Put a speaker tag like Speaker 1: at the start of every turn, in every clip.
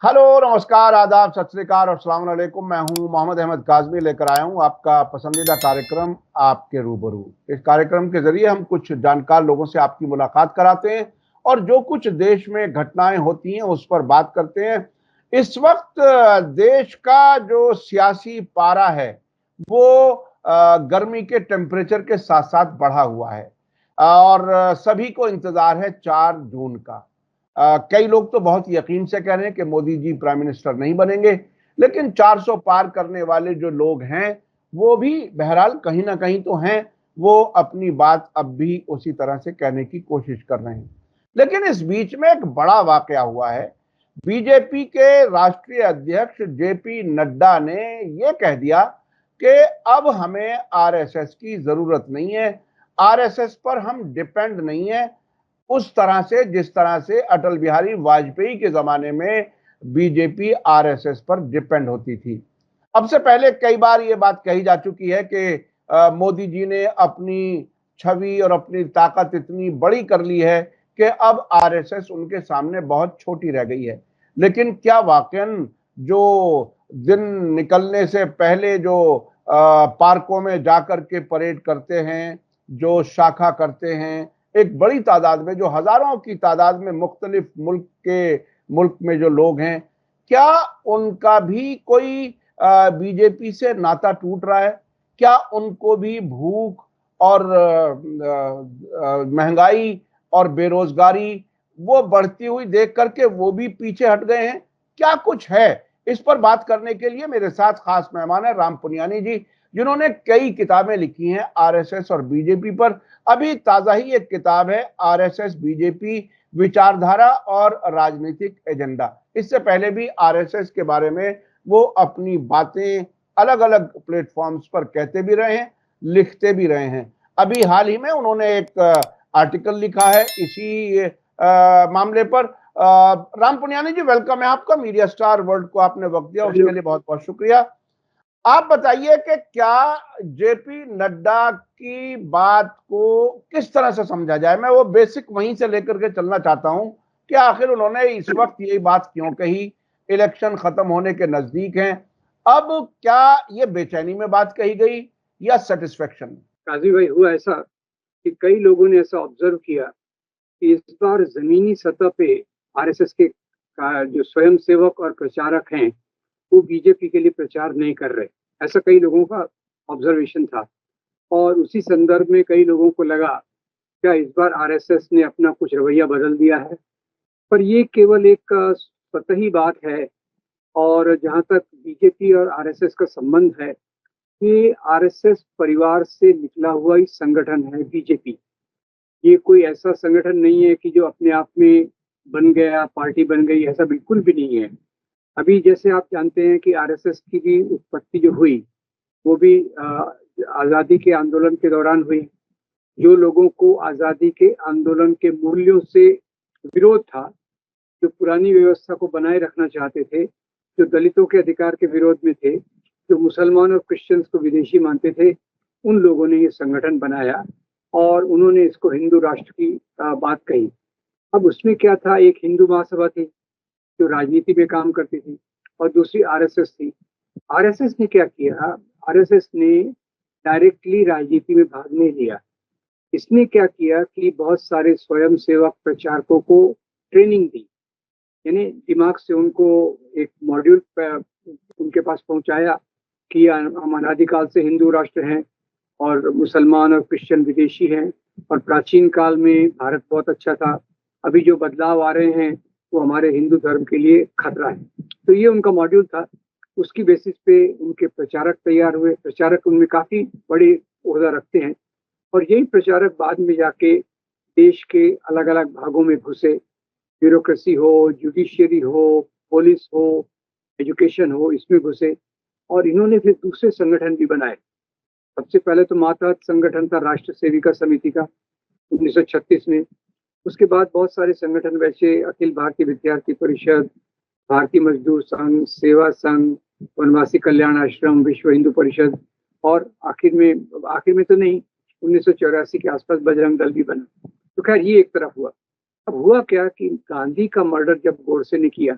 Speaker 1: Hello, नमस्कार, आदाब, सत श्री अकाल और अस्सलाम वालेकुम। मैं हूं मोहम्मद अहमद काज़मी, लेकर आया हूं आपका पसंदीदा कार्यक्रम आपके रूबरू। इस कार्यक्रम के जरिए हम कुछ जानकार लोगों से आपकी मुलाकात कराते हैं और जो कुछ देश में घटनाएं होती हैं उस पर बात करते हैं। इस वक्त देश का जो सियासी पारा है वो गर्मी के टेम्परेचर के साथ साथ बढ़ा हुआ है और सभी को इंतजार है 4 जून का। कई लोग तो बहुत यकीन से कह रहे हैं कि मोदी जी प्राइम मिनिस्टर नहीं बनेंगे, लेकिन 400 पार करने वाले जो लोग हैं वो भी बहरहाल कहीं ना कहीं तो हैं। वो अपनी बात अब भी उसी तरह से कहने की कोशिश कर रहे हैं। लेकिन इस बीच में एक बड़ा वाकया हुआ है। बीजेपी के राष्ट्रीय अध्यक्ष जेपी नड्डा ने यह कह दिया कि अब हमें आरएसएस की जरूरत नहीं है, आरएसएस पर हम डिपेंड नहीं है उस तरह से जिस तरह से अटल बिहारी वाजपेयी के जमाने में बीजेपी आरएसएस पर डिपेंड होती थी। अब से पहले कई बार ये बात कही जा चुकी है कि मोदी जी ने अपनी छवि और अपनी ताकत इतनी बड़ी कर ली है कि अब आरएसएस उनके सामने बहुत छोटी रह गई है। लेकिन क्या वाकई जो दिन निकलने से पहले जो पार्कों में जाकर के परेड करते हैं, जो शाखा करते हैं, एक बड़ी तादाद में, जो हजारों की तादाद में मुख्तलिफ मुल्क में जो लोग हैं, क्या उनका भी कोई बीजेपी से नाता टूट रहा है? क्या उनको भी भूख और महंगाई और बेरोजगारी वो बढ़ती हुई देख करके वो भी पीछे हट गए हैं? क्या कुछ है? इस पर बात करने के लिए मेरे साथ खास मेहमान है राम पुनियानी जी, जिन्होंने कई किताबें लिखी हैं आरएसएस और बीजेपी पर। अभी ताजा ही एक किताब है आरएसएस बीजेपी विचारधारा और राजनीतिक एजेंडा। इससे पहले भी आरएसएस के बारे में वो अपनी बातें अलग अलग प्लेटफॉर्म्स पर कहते भी रहे हैं, लिखते भी रहे हैं। अभी हाल ही में उन्होंने एक आर्टिकल लिखा है इसी मामले पर। राम पुनियानी जी, वेलकम है आपका मीडिया स्टार वर्ल्ड को। आपने वक्त दिया उसके लिए बहुत बहुत शुक्रिया। आप बताइए कि क्या जेपी नड्डा की बात को किस तरह से समझा जाए? मैं वो बेसिक वहीं से लेकर के चलना चाहता हूं कि आखिर उन्होंने इस वक्त यही बात क्यों कही? इलेक्शन खत्म होने के नजदीक हैं, अब क्या ये बेचैनी में बात कही गई या सेटिस्फेक्शन में?
Speaker 2: काजी भाई, हुआ ऐसा कि कई लोगों ने ऐसा ऑब्जर्व किया कि इस बार जमीनी सतह पे आरएसएस के जो स्वयंसेवक और प्रचारक हैं वो बीजेपी के लिए प्रचार नहीं कर रहे। ऐसा कई लोगों का ऑब्जर्वेशन था और उसी संदर्भ में कई लोगों को लगा क्या इस बार आरएसएस ने अपना कुछ रवैया बदल दिया है। पर ये केवल एक सतही बात है। और जहां तक बीजेपी और आरएसएस का संबंध है, ये आरएसएस परिवार से निकला हुआ ही संगठन है बीजेपी। ये कोई ऐसा संगठन नहीं है कि जो अपने आप में बन गया, पार्टी बन गई, ऐसा बिल्कुल भी नहीं है। अभी जैसे आप जानते हैं कि आरएसएस की भी उत्पत्ति जो हुई वो भी आज़ादी के आंदोलन के दौरान हुई। जो लोगों को आज़ादी के आंदोलन के मूल्यों से विरोध था, जो पुरानी व्यवस्था को बनाए रखना चाहते थे, जो दलितों के अधिकार के विरोध में थे, जो मुसलमान और क्रिश्चियंस को विदेशी मानते थे, उन लोगों ने ये संगठन बनाया और उन्होंने इसको हिंदू राष्ट्र की बात कही। अब उसमें क्या था, एक हिंदू महासभा थी जो राजनीति में काम करती थी और दूसरी आरएसएस थी। आरएसएस ने क्या किया, आरएसएस ने डायरेक्टली राजनीति में भाग नहीं लिया। इसने क्या किया कि बहुत सारे स्वयंसेवक प्रचारकों को ट्रेनिंग दी, यानी दिमाग से उनको एक मॉड्यूल उनके पास पहुंचाया कि हम अनादिकाल से हिंदू राष्ट्र हैं और मुसलमान और क्रिश्चियन विदेशी हैं और प्राचीन काल में भारत बहुत अच्छा था। अभी जो बदलाव आ रहे हैं वो हमारे हिंदू धर्म के लिए खतरा है। तो ये उनका मॉड्यूल था। उसकी बेसिस पे उनके प्रचारक तैयार हुए। प्रचारक उनमें काफी बड़े ओहदा रखते हैं और यही प्रचारक बाद में जाके देश के अलग अलग भागों में घुसे। ब्यूरोक्रेसी हो, जुडिशियरी हो, पुलिस हो, एजुकेशन हो, इसमें घुसे और इन्होंने फिर दूसरे संगठन भी बनाए। सबसे पहले तो मातहत संगठन था राष्ट्र सेविका समिति का 1936 में। उसके बाद बहुत सारे संगठन वैसे अखिल भारतीय विद्यार्थी परिषद, भारतीय मजदूर संघ, सेवा संघ, वनवासी कल्याण आश्रम, विश्व हिंदू परिषद और आखिर में तो नहीं, 1984 के आसपास बजरंग दल भी बना। तो खैर ये एक तरफ हुआ। अब हुआ क्या कि गांधी का मर्डर जब गोडसे ने किया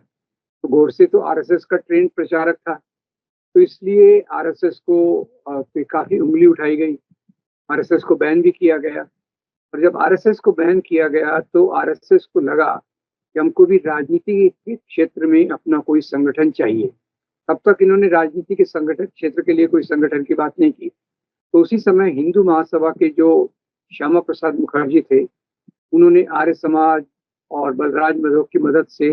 Speaker 2: तो गोडसे तो आरएसएस का ट्रेंड प्रचारक था, तो इसलिए आरएसएस को पे काफी उंगली उठाई गई, आरएसएस को बैन भी किया गया। और जब आरएसएस को बैन किया गया तो आरएसएस को लगा कि हमको भी राजनीति के क्षेत्र में अपना कोई संगठन चाहिए। तब तक इन्होंने राजनीति के संगठन क्षेत्र के लिए कोई संगठन की बात नहीं की। तो उसी समय हिंदू महासभा के जो श्यामा प्रसाद मुखर्जी थे, उन्होंने आर्य समाज और बलराज माधव की मदद से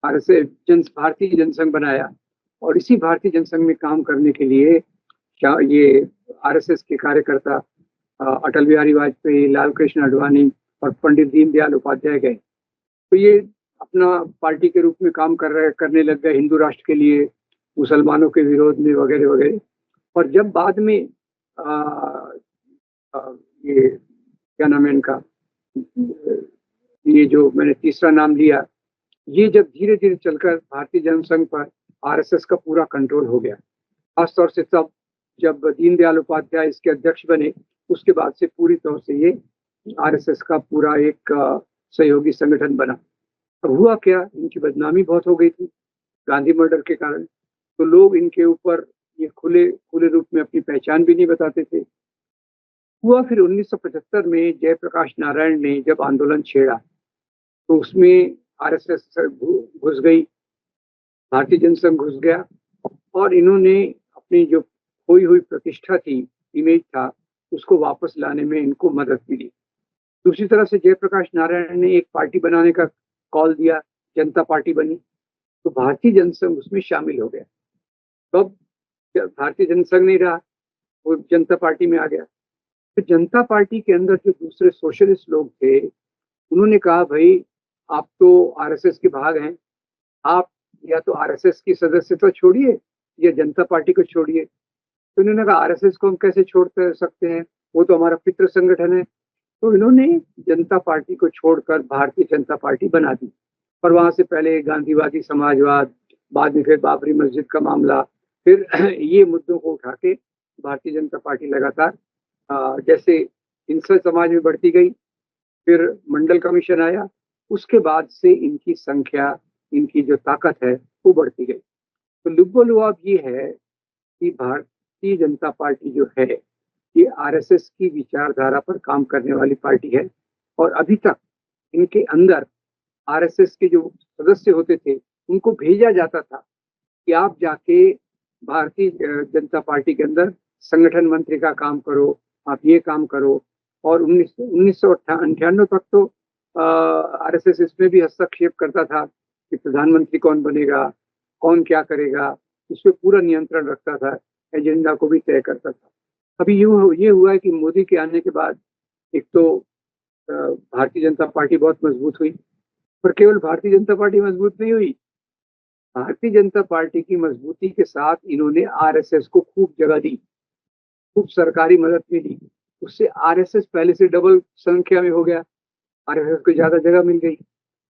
Speaker 2: आरएसएस भारतीय जनसंघ बनाया। और इसी भारतीय जनसंघ में काम करने के लिए ये आरएसएस के कार्यकर्ता अटल बिहारी वाजपेयी, लाल कृष्ण आडवाणी और पंडित दीनदयाल उपाध्याय गए। तो ये अपना पार्टी के रूप में काम करने लग गए हिंदू राष्ट्र के लिए, मुसलमानों के विरोध में वगैरह वगैरह। और जब बाद में ये क्या नाम है इनका, ये जो मैंने तीसरा नाम लिया, ये जब धीरे धीरे चलकर भारतीय जनसंघ पर आरएसएस का पूरा कंट्रोल हो गया, खासतौर से तब जब दीनदयाल उपाध्याय इसके अध्यक्ष बने, उसके बाद से पूरी तौर से ये आरएसएस का पूरा एक सहयोगी संगठन बना। अब हुआ क्या, इनकी बदनामी बहुत हो गई थी गांधी मर्डर के कारण, तो लोग इनके ऊपर ये खुले रूप में अपनी पहचान भी नहीं बताते थे। हुआ फिर 1975 में जयप्रकाश नारायण ने जब आंदोलन छेड़ा, तो उसमें आरएसएस घुस गई, भारतीय जनसंघ घुस गया, और इन्होंने अपनी जो खोई हुई प्रतिष्ठा थी, इमेज था, उसको वापस लाने में इनको मदद मिली। दूसरी तरफ से जयप्रकाश नारायण ने एक पार्टी बनाने का कॉल दिया, जनता पार्टी बनी, तो भारतीय जनसंघ उसमें शामिल हो गया। तब भारतीय जनसंघ नहीं रहा, वो जनता पार्टी में आ गया। तो जनता पार्टी के अंदर जो दूसरे सोशलिस्ट लोग थे, उन्होंने कहा भाई आप तो आरएसएस के भाग हैं, आप या तो आरएसएस की सदस्यता छोड़िए या जनता पार्टी को छोड़िए। तो इन्होंने कहा आरएसएस को हम कैसे छोड़ सकते हैं, वो तो हमारा पितृ संगठन है। तो इन्होंने जनता पार्टी को छोड़कर भारतीय जनता पार्टी बना दी। और वहां से पहले गांधीवादी समाजवाद, बाद में फिर बाबरी मस्जिद का मामला, फिर ये मुद्दों को उठा के भारतीय जनता पार्टी लगातार जैसे हिंसा समाज में बढ़ती गई, फिर मंडल कमीशन आया, उसके बाद से इनकी संख्या, इनकी जो ताकत है वो बढ़ती गई। तो लुब्बोलुआब ये है कि भारतीय जनता पार्टी जो है ये आरएसएस की विचारधारा पर काम करने वाली पार्टी है। और अभी तक इनके अंदर आरएसएस के जो सदस्य होते थे उनको भेजा जाता था कि आप जाके भारतीय जनता पार्टी के अंदर संगठन मंत्री का काम करो, आप ये काम करो। और 1998 तक तो आरएसएस इसमें भी हस्तक्षेप करता था कि प्रधानमंत्री कौन बनेगा, कौन क्या करेगा, इस पर पूरा नियंत्रण रखता था, एजेंडा को भी तय करता था। अभी ये हुआ है कि मोदी के आने के बाद एक तो भारतीय जनता पार्टी बहुत मजबूत हुई, पर केवल भारतीय जनता पार्टी मजबूत नहीं हुई, भारतीय जनता पार्टी की मजबूती के साथ इन्होंने आरएसएस को खूब जगह दी, खूब सरकारी मदद मिली। उससे आरएसएस पहले से डबल संख्या में हो गया, आरएसएस को ज्यादा जगह मिल गई।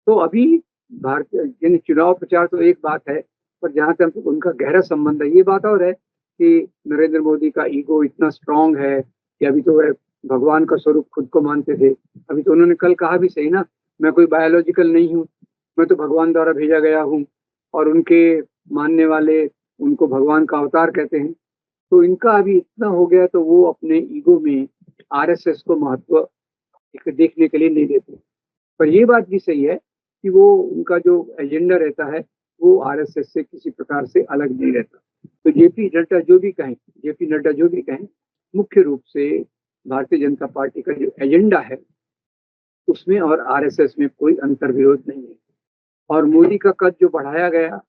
Speaker 2: तो अभी भारतीय चुनाव प्रचार तो एक बात है, पर जहां तक उनका गहरा संबंध है ये बात और है कि नरेंद्र मोदी का ईगो इतना स्ट्रांग है कि अभी तो वह भगवान का स्वरूप खुद को मानते थे। अभी तो उन्होंने कल कहा भी सही ना, मैं कोई बायोलॉजिकल नहीं हूँ, मैं तो भगवान द्वारा भेजा गया हूँ। और उनके मानने वाले उनको भगवान का अवतार कहते हैं। तो इनका अभी इतना हो गया तो वो अपने ईगो में आरएसएस को महत्व देखने के लिए नहीं देते। पर ये बात भी सही है कि वो उनका जो एजेंडा रहता है वो आरएसएस से किसी प्रकार से अलग नहीं रहता। तो जेपी नड्डा जो भी कहें, मुख्य रूप से भारतीय जनता पार्टी का जो एजेंडा है उसमें और आरएसएस में कोई अंतर विरोध नहीं है। और मोदी का कद जो बढ़ाया गया,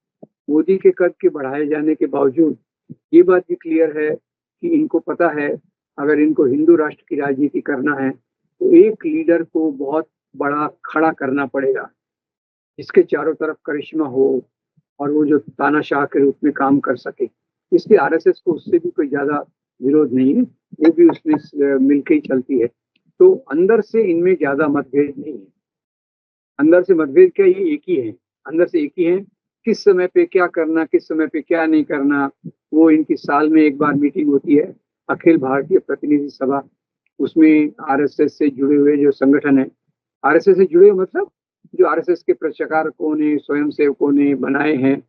Speaker 2: मोदी के कद के बढ़ाए जाने के बावजूद ये बात भी क्लियर है कि इनको पता है अगर इनको हिंदू राष्ट्र की राजनीति करना है तो एक लीडर को बहुत बड़ा खड़ा करना पड़ेगा, इसके चारों तरफ करिश्मा हो और वो जो तानाशाह के रूप में काम कर सके। इसलिए आरएसएस को उससे भी कोई ज्यादा विरोध नहीं है, वो भी उसमें मिलकर ही चलती है। तो अंदर से इनमें ज्यादा मतभेद नहीं है। अंदर से मतभेद क्या, ये एक ही है, अंदर से एक ही है, किस समय पे क्या करना, किस समय पे क्या नहीं करना। वो इनकी साल में एक बार मीटिंग होती है, अखिल भारतीय प्रतिनिधि सभा, उसमें आरएसएस से जुड़े हुए जो संगठन है, आरएसएस से जुड़े हुए मतलब जो आरएसएस के प्रचारकों ने, स्वयंसेवकों ने बनाए हैं,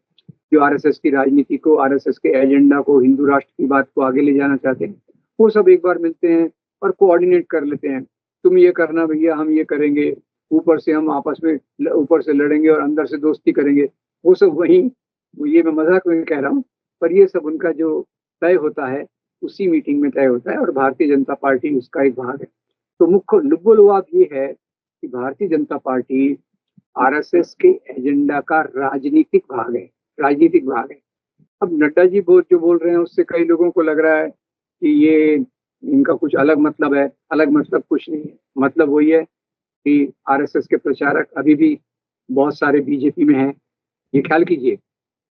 Speaker 2: जो आरएसएस की राजनीति को, आरएसएस के एजेंडा को, हिंदू राष्ट्र की बात को आगे ले जाना चाहते हैं, वो सब एक बार मिलते हैं और कोऑर्डिनेट कर लेते हैं। तुम ये करना भैया, हम ये करेंगे, ऊपर से हम आपस में ऊपर से लड़ेंगे और अंदर से दोस्ती करेंगे। वो सब वही, ये मैं मजाक में कह रहा हूँ, पर ये सब उनका जो तय होता है उसी मीटिंग में तय होता है, और भारतीय जनता पार्टी उसका एक भाग है। तो मुख्य लुब्बुलुआब ये है कि भारतीय जनता पार्टी आरएसएस के एजेंडा का राजनीतिक भाग है, राजनीतिक भाग है। अब नड्डा जी जो बोल रहे हैं उससे कई लोगों को लग रहा है कि ये इनका कुछ अलग मतलब है। अलग मतलब कुछ नहीं है, मतलब वही है कि आरएसएस के प्रचारक अभी भी बहुत सारे बीजेपी में हैं। ये ख्याल कीजिए,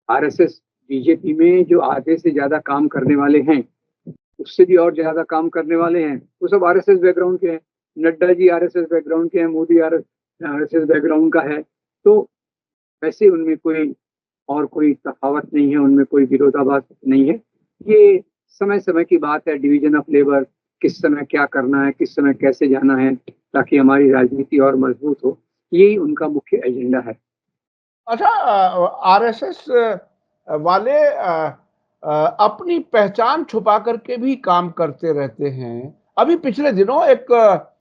Speaker 2: आरएसएस बीजेपी में जो आधे से ज्यादा काम करने वाले हैं, उससे भी और ज्यादा काम करने वाले हैं, वो सब आरएसएस बैकग्राउंड के हैं। नड्डा जी आरएसएस बैकग्राउंड के हैं, मोदी आरएसएस बैकग्राउंड का है। तो वैसे उनमें कोई तफावत नहीं है, उनमें कोई विरोधाभास नहीं है। ये समय समय की बात है, डिवीजन ऑफ लेबर, किस समय क्या करना है, किस समय कैसे जाना है, ताकि हमारी राजनीति और मजबूत हो। यही उनका मुख्य एजेंडा है।
Speaker 1: अच्छा, आरएसएस वाले अपनी पहचान छुपा करके भी काम करते रहते हैं। अभी पिछले दिनों एक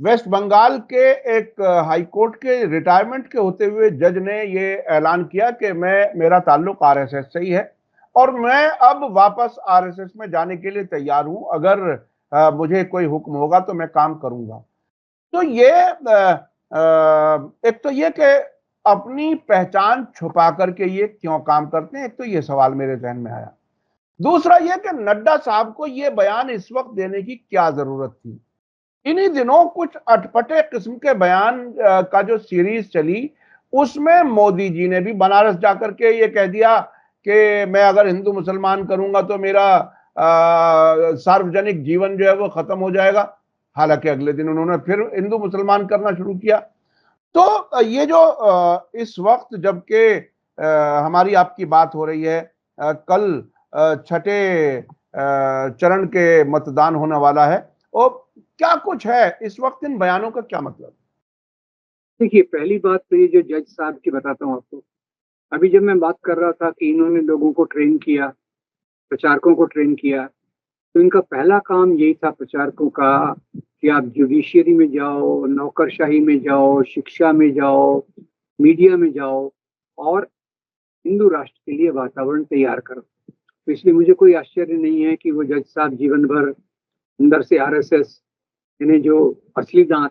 Speaker 1: वेस्ट बंगाल के एक हाई कोर्ट के रिटायरमेंट के होते हुए जज ने ये ऐलान किया कि मेरा ताल्लुक आरएसएस से ही है और मैं अब वापस आरएसएस में जाने के लिए तैयार हूं। अगर मुझे कोई हुक्म होगा तो मैं काम करूंगा। तो ये एक तो ये कि अपनी पहचान छुपा करके ये क्यों काम करते हैं, एक तो ये सवाल मेरे जहन में आया। दूसरा ये कि नड्डा साहब को ये बयान इस वक्त देने की क्या जरूरत थी। इन्हीं दिनों कुछ अटपटे किस्म के बयान का जो सीरीज चली, उसमें मोदी जी ने भी बनारस जाकर के ये कह दिया कि मैं अगर हिंदू मुसलमान करूंगा तो मेरा सार्वजनिक जीवन जो है वो खत्म हो जाएगा। हालांकि अगले दिन उन्होंने फिर हिंदू मुसलमान करना शुरू किया। तो ये जो इस वक्त जबकि हमारी आपकी बात हो रही है, कल छठे चरण के मतदान होने वाला है, और क्या कुछ है इस वक्त इन बयानों का क्या मतलब?
Speaker 2: देखिए, पहली बात तो ये जो जज साहब की बताता हूँ आपको। अभी जब मैं बात कर रहा था कि इन्होंने लोगों को ट्रेन किया, प्रचारकों को ट्रेन किया, तो इनका पहला काम यही था प्रचारकों का कि आप जुडिशियरी में जाओ, नौकरशाही में जाओ, शिक्षा में जाओ, मीडिया में जाओ और हिंदू राष्ट्र के लिए वातावरण तैयार करो। तो इसलिए मुझे कोई आश्चर्य नहीं है कि वो जज साहब जीवन भर अंदर से आरएसएस, यानी जो असली दांत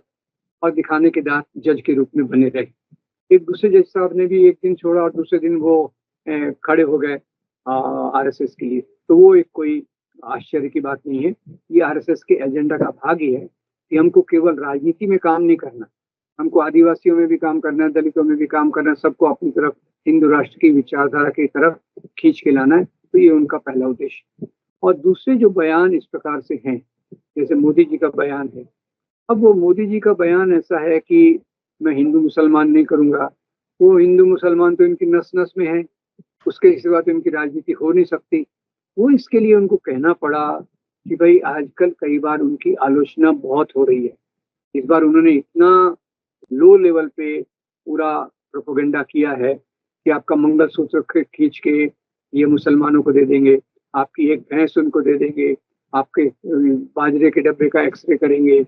Speaker 2: और दिखाने के दांत जज के रूप में बने रहे। एक दूसरे जज साहब ने भी एक दिन छोड़ा और दूसरे दिन वो खड़े हो गए आरएसएस के लिए। तो वो एक कोई आश्चर्य की बात नहीं है। ये आरएसएस के एजेंडा का भाग ही है कि हमको केवल राजनीति में काम नहीं करना, हमको आदिवासियों में भी काम करना है, दलितों में भी काम करना है, सबको अपनी तरफ हिंदू राष्ट्र की विचारधारा की तरफ खींच के लाना है। तो ये उनका पहला उद्देश्य। और दूसरे जो बयान इस प्रकार से हैं, जैसे मोदी जी का बयान है, अब वो मोदी जी का बयान ऐसा है कि मैं हिंदू मुसलमान नहीं करूंगा। वो हिंदू मुसलमान तो इनकी नस नस में है, उसके सिवा तो इनकी राजनीति हो नहीं सकती। वो इसके लिए उनको कहना पड़ा कि भाई आजकल कई बार उनकी आलोचना बहुत हो रही है। इस बार उन्होंने इतना लो लेवल पे पूरा प्रोपोगंडा किया है कि आपका मंगलसूत्र खींच के ये मुसलमानों को दे देंगे, आपकी एक भैंस उनको दे देंगे, आपके बाजरे के डब्बे का एक्सरे करेंगे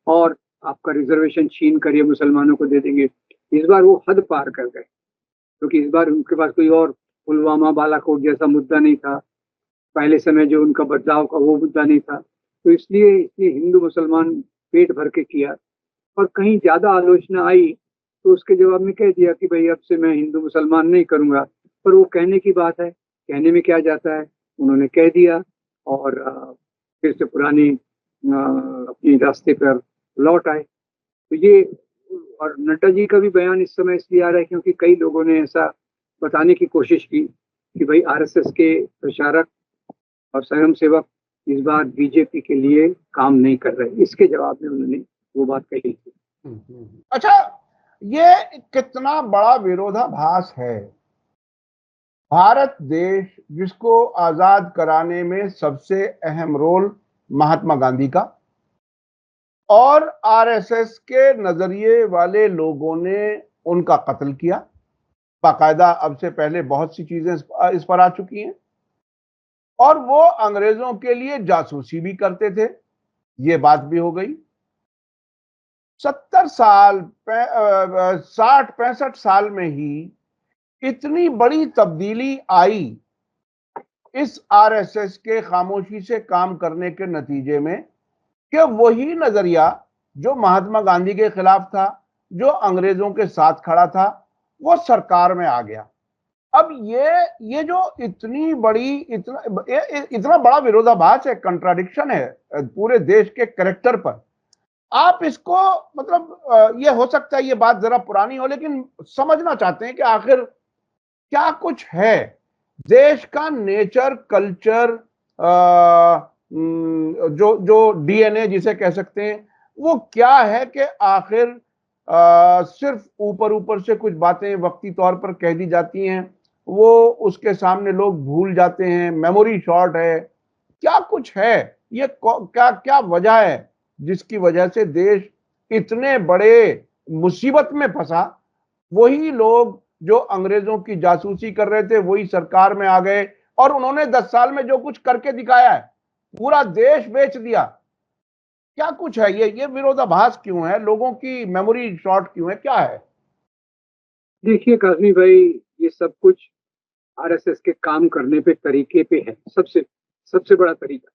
Speaker 2: और आपका रिजर्वेशन छीन कर ये मुसलमानों को दे देंगे। इस बार वो हद पार कर गए, क्योंकि इस बार उनके पास कोई और पुलवामा बालाकोट जैसा मुद्दा नहीं था। पहले समय जो उनका बदलाव का वो मुद्दा नहीं था। तो इसलिए हिंदू मुसलमान पेट भर के किया। और कहीं ज्यादा आलोचना आई तो उसके जवाब में कह दिया कि भाई अब से मैं हिंदू मुसलमान नहीं करूंगा। पर वो कहने की बात है, कहने में क्या जाता है, उन्होंने कह दिया और फिर से पुरानी अपनी रास्ते पर लौट आए। तो ये, और नड्डा जी का भी बयान इस समय इसलिए आ रहा है क्योंकि कई लोगों ने ऐसा बताने की कोशिश की कि भाई आरएसएस के प्रचारक और स्वयंसेवक इस बार बीजेपी के लिए काम नहीं कर रहे। इसके जवाब में उन्होंने वो बात कही थी।
Speaker 1: अच्छा, ये कितना बड़ा विरोधाभास है। भारत देश जिसको आजाद कराने में सबसे अहम रोल महात्मा गांधी का और आरएसएस के नजरिए वाले लोगों ने उनका कत्ल किया। बाकायदा अब से पहले बहुत सी चीजें इस पर आ चुकी हैं। और वो अंग्रेजों के लिए जासूसी भी करते थे, ये बात भी हो गई। 70 साल 60-65 साल में ही इतनी बड़ी तब्दीली आई इस आरएसएस के खामोशी से काम करने के नतीजे में, कि वही नजरिया जो महात्मा गांधी के खिलाफ था, जो अंग्रेजों के साथ खड़ा था, वो सरकार में आ गया। अब ये जो इतना बड़ा विरोधाभास है, कंट्राडिक्शन है पूरे देश के कैरेक्टर पर। आप इसको मतलब ये हो सकता है ये बात जरा पुरानी हो, लेकिन समझना चाहते हैं कि आखिर क्या कुछ है देश का नेचर, कल्चर, जो जो डीएनए जिसे कह सकते हैं, वो क्या है कि आखिर सिर्फ ऊपर ऊपर से कुछ बातें वक्ती तौर पर कह दी जाती हैं, वो उसके सामने लोग भूल जाते हैं, मेमोरी शॉर्ट है। क्या कुछ है, ये क्या क्या वजह है जिसकी वजह से देश इतने बड़े मुसीबत में फंसा? वही लोग जो अंग्रेजों की जासूसी कर रहे थे वही सरकार में आ गए, और उन्होंने 10 साल में जो कुछ करके दिखाया है, पूरा देश बेच दिया। क्या कुछ है ये विरोधाभास क्यों है? लोगों की मेमोरी शॉर्ट क्यों है? क्या है?
Speaker 2: देखिए काजमी भाई, ये सब कुछ आरएसएस के काम करने पे तरीके पे है। सबसे सबसे बड़ा तरीका,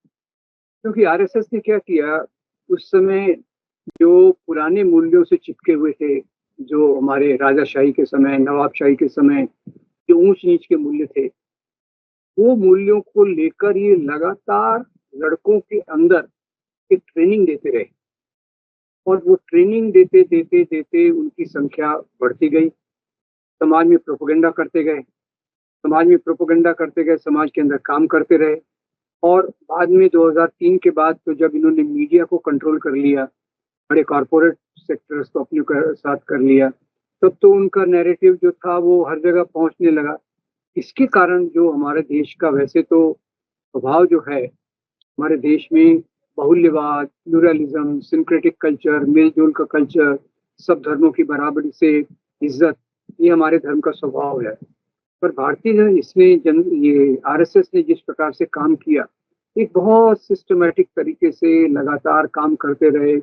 Speaker 2: क्योंकि आरएसएस ने क्या किया उस समय, जो पुराने मूल्यों से चिपके हुए थे, जो हमारे राजाशाही के समय, नवाबशाही के समय जो ऊंच नीच के मूल्य थे, वो मूल्यों को लेकर ये लगातार लड़कों के अंदर एक ट्रेनिंग देते रहे। और वो ट्रेनिंग देते देते देते उनकी संख्या बढ़ती गई। समाज में प्रोपेगेंडा करते गए, समाज में प्रोपेगेंडा करते गए, समाज के अंदर काम करते रहे। और बाद में 2003 के बाद तो जब इन्होंने मीडिया को कंट्रोल कर लिया, बड़े कॉरपोरेट सेक्टर्स को अपने साथ कर लिया, तब तो उनका नैरेटिव जो था वो हर जगह पहुंचने लगा। इसके कारण जो हमारे देश का वैसे तो स्वभाव जो है, हमारे देश में बाहुल्यवाद, प्लूरलिज्म, सिंक्रेटिक कल्चर, मेलजोल का कल्चर, सब धर्मों की बराबरी से इज्जत, ये हमारे धर्म का स्वभाव है। पर भारतीय इसने ये आरएसएस ने जिस प्रकार से काम किया, एक बहुत सिस्टमैटिक तरीके से लगातार काम करते रहे।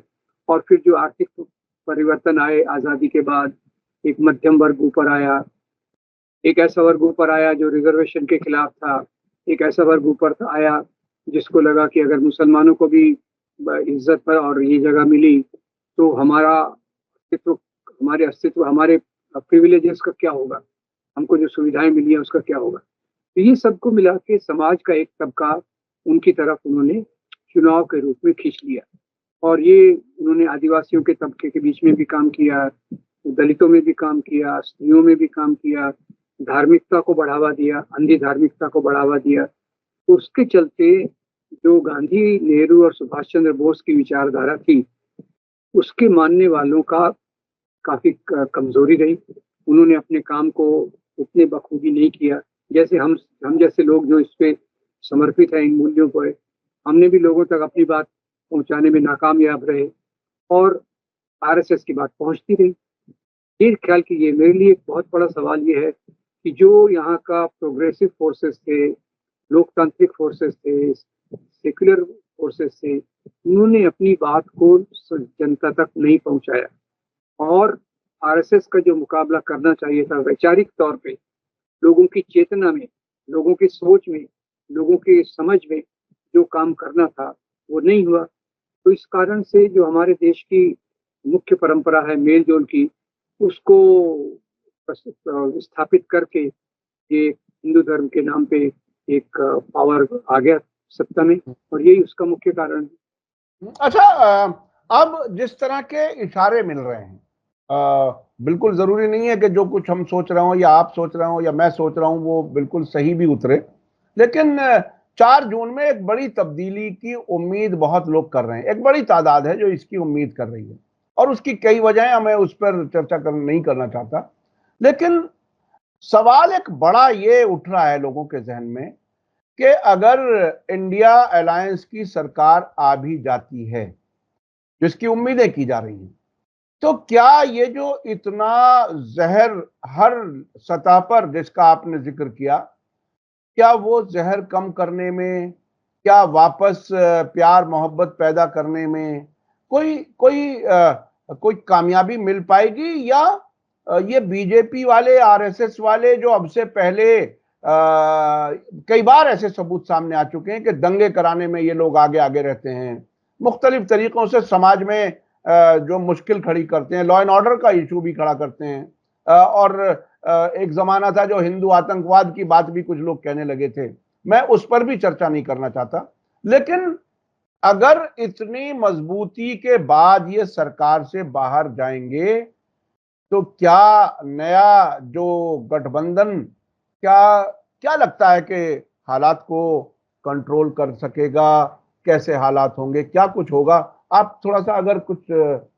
Speaker 2: और फिर जो आर्थिक परिवर्तन आए आज़ादी के बाद, एक मध्यम वर्ग ऊपर आया, एक ऐसा वर्ग ऊपर आया जो रिजर्वेशन के खिलाफ था, एक ऐसा वर्ग ऊपर आया जिसको लगा कि अगर मुसलमानों को भी इज्जत पर और ये जगह मिली तो हमारा अस्तित्व, हमारे अस्तित्व, हमारे प्रिविलेजेस का क्या होगा, हमको जो सुविधाएं मिली है उसका क्या होगा। तो ये सबको मिला के समाज का एक तबका उनकी तरफ उन्होंने चुनाव के रूप में खींच लिया। और ये उन्होंने आदिवासियों के तबके के बीच में भी काम किया, दलितों में भी काम किया, स्त्रियों में भी काम किया, धार्मिकता को बढ़ावा दिया, अंधी धार्मिकता को बढ़ावा दिया। तो उसके चलते जो गांधी, नेहरू और सुभाष चंद्र बोस की विचारधारा थी, उसके मानने वालों का काफी कमजोरी रही। उन्होंने अपने काम को उतने बखूबी नहीं किया। जैसे हम जैसे लोग जो इस पे समर्पित है इन मूल्यों पर, हमने भी लोगों तक अपनी बात पहुंचाने में नाकामयाब रहे, और आरएसएस की बात पहुंचती रही। ये ख्याल कीजिए, मेरे लिए एक बहुत बड़ा सवाल ये है कि जो यहाँ का प्रोग्रेसिव फोर्सेस थे, लोकतांत्रिक फोर्सेस थे, सेक्युलर फोर्सेस थे, उन्होंने अपनी बात को जनता तक नहीं पहुंचाया। और आरएसएस का जो मुकाबला करना चाहिए था वैचारिक तौर पे, लोगों की चेतना में, लोगों की सोच में, लोगों की समझ में जो काम करना था वो नहीं हुआ। तो इस कारण से जो हमारे देश की मुख्य परंपरा है मेल जोल की, उसको स्थापित करके ये हिंदू धर्म के नाम पे एक पावर आ गया सत्ता में, और यही उसका मुख्य कारण है।
Speaker 1: अच्छा, अब जिस तरह के इशारे मिल रहे हैं, बिल्कुल जरूरी नहीं है कि जो कुछ हम सोच रहे हो या आप सोच रहे हो या मैं सोच रहा हूं वो बिल्कुल सही भी उतरे, लेकिन 4 जून में एक बड़ी तब्दीली की उम्मीद बहुत लोग कर रहे हैं। एक बड़ी तादाद है जो इसकी उम्मीद कर रही है, और उसकी कई वजहें, मैं उस पर चर्चा नहीं करना चाहता। लेकिन सवाल एक बड़ा ये उठ रहा है लोगों के जहन में कि अगर इंडिया अलायंस की सरकार आ भी जाती है, जिसकी उम्मीदें की जा रही हैं, तो क्या ये जो इतना जहर हर सतह पर जिसका आपने जिक्र किया, क्या वो जहर कम करने में, क्या वापस प्यार मोहब्बत पैदा करने में कोई कोई कोई कामयाबी मिल पाएगी, या ये बीजेपी वाले आरएसएस वाले जो अब से पहले कई बार ऐसे सबूत सामने आ चुके हैं कि दंगे कराने में ये लोग आगे आगे रहते हैं, मुख्तलिफ तरीकों से समाज में जो मुश्किल खड़ी करते हैं, लॉ एंड ऑर्डर का इशू भी खड़ा करते हैं, और एक जमाना था जो हिंदू आतंकवाद की बात भी कुछ लोग कहने लगे थे। मैं उस पर भी चर्चा नहीं करना चाहता, लेकिन अगर इतनी मजबूती के बाद ये सरकार से बाहर जाएंगे, तो क्या नया जो गठबंधन, क्या क्या लगता है कि हालात को कंट्रोल कर सकेगा? कैसे हालात होंगे, क्या कुछ होगा? आप थोड़ा सा अगर कुछ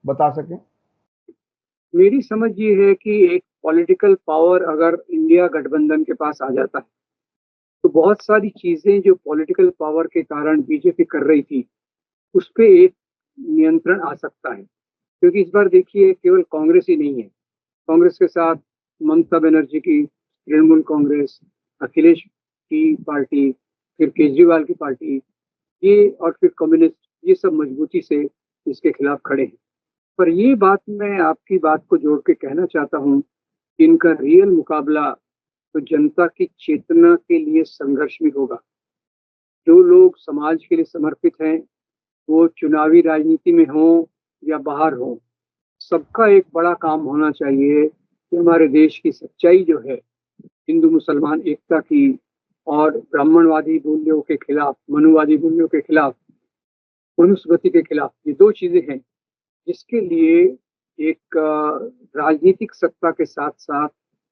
Speaker 1: बता सकें।
Speaker 2: मेरी समझ ये है कि एक पॉलिटिकल पावर अगर इंडिया गठबंधन के पास आ जाता है तो बहुत सारी चीजें जो पॉलिटिकल पावर के कारण बीजेपी कर रही थी उस पे एक नियंत्रण आ सकता है। क्योंकि इस बार देखिए केवल कांग्रेस ही नहीं है, कांग्रेस के साथ ममता बनर्जी की तृणमूल कांग्रेस, अखिलेश की पार्टी, फिर केजरीवाल की पार्टी, ये और फिर कम्युनिस्ट, ये सब मजबूती से इसके खिलाफ खड़े हैं। पर ये बात मैं आपकी बात को जोड़ के कहना चाहता हूँ कि इनका रियल मुकाबला तो जनता की चेतना के लिए संघर्ष में होगा। जो लोग समाज के लिए समर्पित हैं, वो चुनावी राजनीति में हो या बाहर हो, सबका एक बड़ा काम होना चाहिए कि हमारे देश की सच्चाई जो है, हिंदू मुसलमान एकता की और ब्राह्मणवादी मूल्यों के खिलाफ, मनुवादी मूल्यों के खिलाफ, मनुस्मृति के खिलाफ, ये दो चीजें हैं जिसके लिए एक राजनीतिक सत्ता के साथ साथ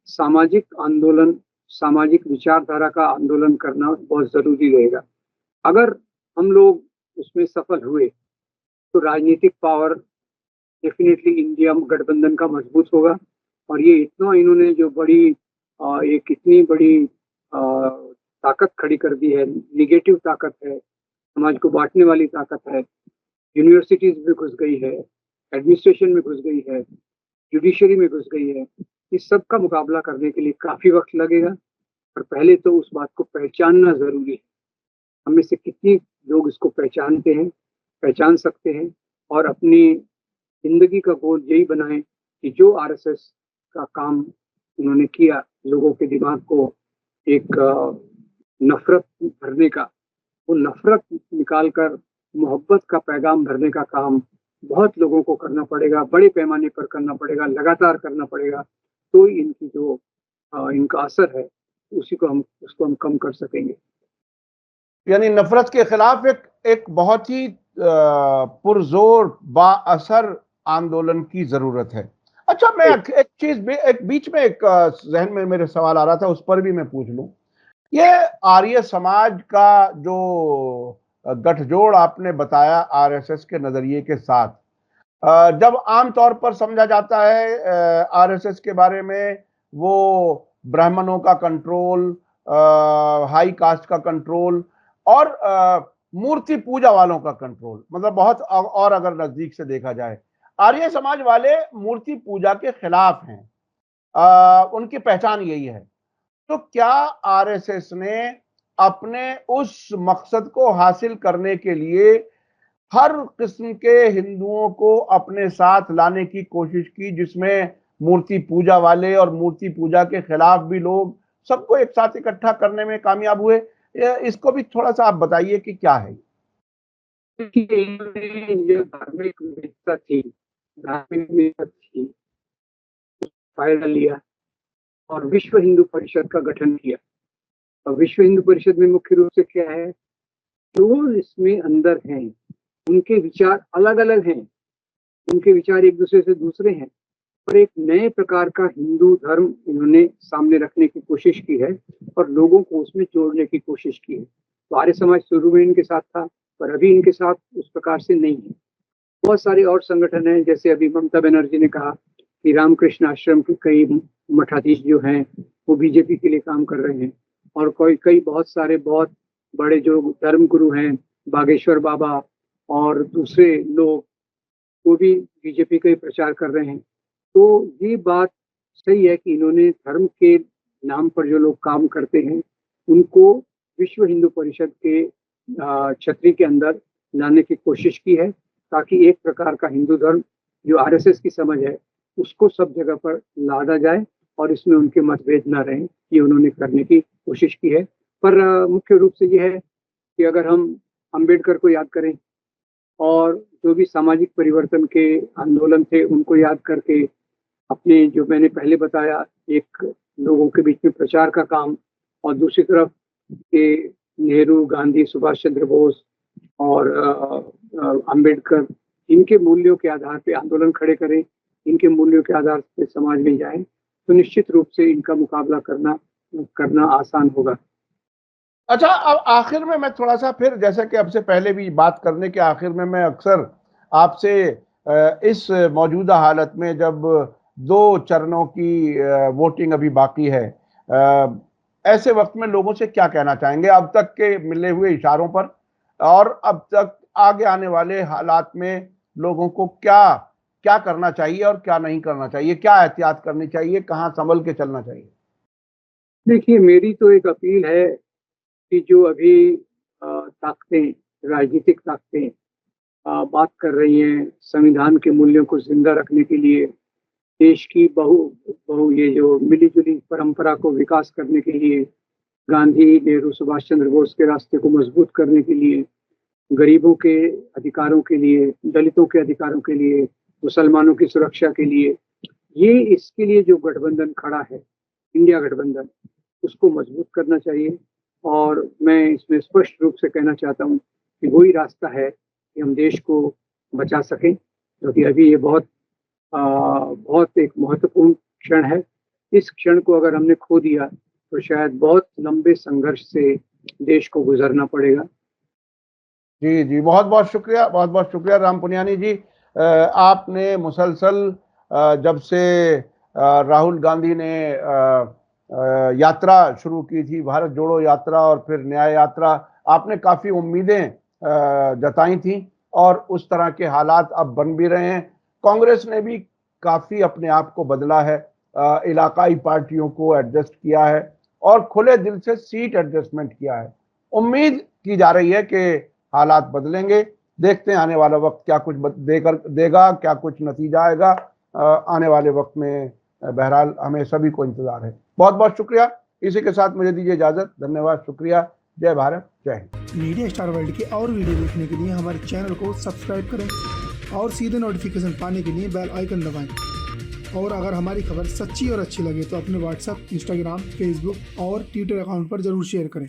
Speaker 2: सामाजिक आंदोलन, सामाजिक विचारधारा का आंदोलन करना बहुत जरूरी रहेगा। अगर हम लोग उसमें सफल हुए तो राजनीतिक पावर डेफिनेटली इंडिया गठबंधन का मजबूत होगा। और ये इतना इन्होंने जो बड़ी एक इतनी बड़ी ताकत खड़ी कर दी है, निगेटिव ताकत है, समाज को बांटने वाली ताकत है, यूनिवर्सिटीज में घुस गई है, एडमिनिस्ट्रेशन में घुस गई है, जुडिशरी में घुस गई है। इस सब का मुकाबला करने के लिए काफी वक्त लगेगा, और पहले तो उस बात को पहचानना जरूरी है। हम में से कितने लोग इसको पहचानते हैं, पहचान सकते हैं, और अपनी जिंदगी का गोल यही बनाएं कि जो आरएसएस का काम उन्होंने किया, लोगों के दिमाग को एक नफरत भरने का, वो नफरत निकालकर मोहब्बत का पैगाम भरने का काम बहुत लोगों को करना पड़ेगा, बड़े पैमाने पर करना पड़ेगा, लगातार करना पड़ेगा। तो इनकी जो इनका असर है उसको हम कम कर सकेंगे।
Speaker 1: यानी नफरत के खिलाफ एक एक बहुत ही पुरजोर बाअसर आंदोलन की जरूरत है। अच्छा, मैं एक चीज एक बीच में एक जहन में मेरे सवाल आ रहा था, उस पर भी मैं पूछ लूं। ये आर्य समाज का जो गठजोड़ आपने बताया आरएसएस के नजरिए के साथ, जब आमतौर पर समझा जाता है आरएसएस के बारे में, वो ब्राह्मणों का कंट्रोल, हाई कास्ट का कंट्रोल, और मूर्ति पूजा वालों का कंट्रोल, मतलब बहुत, और अगर नजदीक से देखा जाए, आर्य समाज वाले मूर्ति पूजा के खिलाफ हैं, उनकी पहचान यही है। तो क्या आरएसएस ने अपने उस मकसद को हासिल करने के लिए हर किस्म के हिंदुओं को अपने साथ लाने की कोशिश की, जिसमें मूर्ति पूजा वाले और मूर्ति पूजा के खिलाफ भी लोग, सबको एक साथ इकट्ठा करने में कामयाब हुए? इसको भी थोड़ा सा आप बताइए कि क्या है।
Speaker 2: जो धार्मिक विविधता थी, धार्मिक विविधता थी, फायदा लिया और विश्व हिंदू परिषद का गठन किया। और विश्व हिंदू परिषद में मुख्य रूप से क्या है, जो इसमें अंदर हैं उनके विचार अलग अलग हैं, उनके विचार एक दूसरे से दूसरे हैं, पर एक नए प्रकार का हिंदू धर्म इन्होंने सामने रखने की कोशिश की है और लोगों को उसमें जोड़ने की कोशिश की है। तो आर्य समाज शुरू में इनके साथ था, पर अभी इनके साथ उस प्रकार से नहीं है। बहुत सारे और संगठन हैं, जैसे अभी ममता बनर्जी ने कहा कि रामकृष्ण आश्रम के कई मठाधीश जो हैं वो बीजेपी के लिए काम कर रहे हैं, और कई बहुत सारे बहुत बड़े जो धर्म गुरु हैं, बागेश्वर बाबा और दूसरे लोग, वो भी बीजेपी का ही प्रचार कर रहे हैं। तो ये बात सही है कि इन्होंने धर्म के नाम पर जो लोग काम करते हैं, उनको विश्व हिंदू परिषद के छतरी के अंदर लाने की कोशिश की है, ताकि एक प्रकार का हिंदू धर्म जो आरएसएस की समझ है, उसको सब जगह पर लादा जाए और इसमें उनके मतभेद ना रहें, ये उन्होंने करने की कोशिश की है। पर मुख्य रूप से ये है कि अगर हम अंबेडकर को याद करें और जो भी सामाजिक परिवर्तन के आंदोलन थे, उनको याद करके अपने, जो मैंने पहले बताया, एक लोगों के बीच में प्रचार का काम, और दूसरी तरफ के नेहरू, गांधी, सुभाष चंद्र बोस और अंबेडकर, इनके मूल्यों के आधार पे आंदोलन खड़े करें, इनके मूल्यों के आधार पे समाज में जाएं, तो निश्चित रूप से इनका मुकाबला करना आसान होगा।
Speaker 1: अच्छा, अब आखिर में मैं थोड़ा-सा फिर, जैसे कि आपसे पहले भी बात करने के आखिर में मैं अक्सर आपसे इस मौजूदा हालत में जब 2 चरणों की वोटिंग अभी बाकी है, ऐसे वक़्त में लोगों से क्या कहना चाहेंगे अब तक के मिले हुए इशारों पर, और अब तक आगे आने वाले हालात में लोगों को क्या करना चाहिए और क्या नहीं करना चाहिए? क्या एहतियात करनी चाहिए? कहाँ सँभल के चलना चाहिए?
Speaker 2: देखिए, मेरी तो एक अपील है कि जो अभी ताकतें, राजनीतिक ताकतें बात कर रही हैं संविधान के मूल्यों को जिंदा रखने के लिए, देश की बहु बहु ये जो मिली-जुली परंपरा को विकास करने के लिए, गांधी, नेहरू, सुभाष चंद्र बोस के रास्ते को मजबूत करने के लिए, गरीबों के अधिकारों के लिए, दलितों के अधिकारों के लिए, मुसलमानों की सुरक्षा के लिए, ये इसके लिए जो गठबंधन खड़ा है, इंडिया गठबंधन, उसको मजबूत करना चाहिए। और मैं इसमें स्पष्ट रूप से कहना चाहता हूँ कि वही रास्ता है कि हम देश को बचा सकें, क्योंकि अभी ये बहुत एक महत्वपूर्ण क्षण है। इस क्षण को अगर हमने खो दिया तो शायद बहुत लंबे संघर्ष से देश को गुजरना पड़ेगा।
Speaker 1: जी, जी। बहुत-बहुत शुक्रिया राम पुनियानी जी। आपने मुसलसल जब से राहुल गांधी ने यात्रा शुरू की थी, भारत जोड़ो यात्रा और फिर न्याय यात्रा, आपने काफ़ी उम्मीदें जताई थी और उस तरह के हालात अब बन भी रहे हैं। कांग्रेस ने भी काफ़ी अपने आप को बदला है, इलाकाई पार्टियों को एडजस्ट किया है और खुले दिल से सीट एडजस्टमेंट किया है। उम्मीद की जा रही है कि हालात बदलेंगे। देखते हैं आने वाला वक्त क्या कुछ देगा, क्या कुछ नतीजा आएगा। आने वाले वक्त में बहरहाल हमें सभी को इंतजार है। बहुत-बहुत शुक्रिया। इसी के साथ मुझे दीजिए इजाजत। धन्यवाद, शुक्रिया। जय भारत, जय हिंद।
Speaker 3: मीडिया स्टार वर्ल्ड के और वीडियो देखने के लिए हमारे चैनल को सब्सक्राइब करें और सीधे नोटिफिकेशन पाने के लिए बेल आइकन दबाएं। और अगर हमारी खबर सच्ची और अच्छी लगे तो अपने व्हाट्सएप, इंस्टाग्राम, फेसबुक और ट्विटर अकाउंट पर जरूर शेयर करें।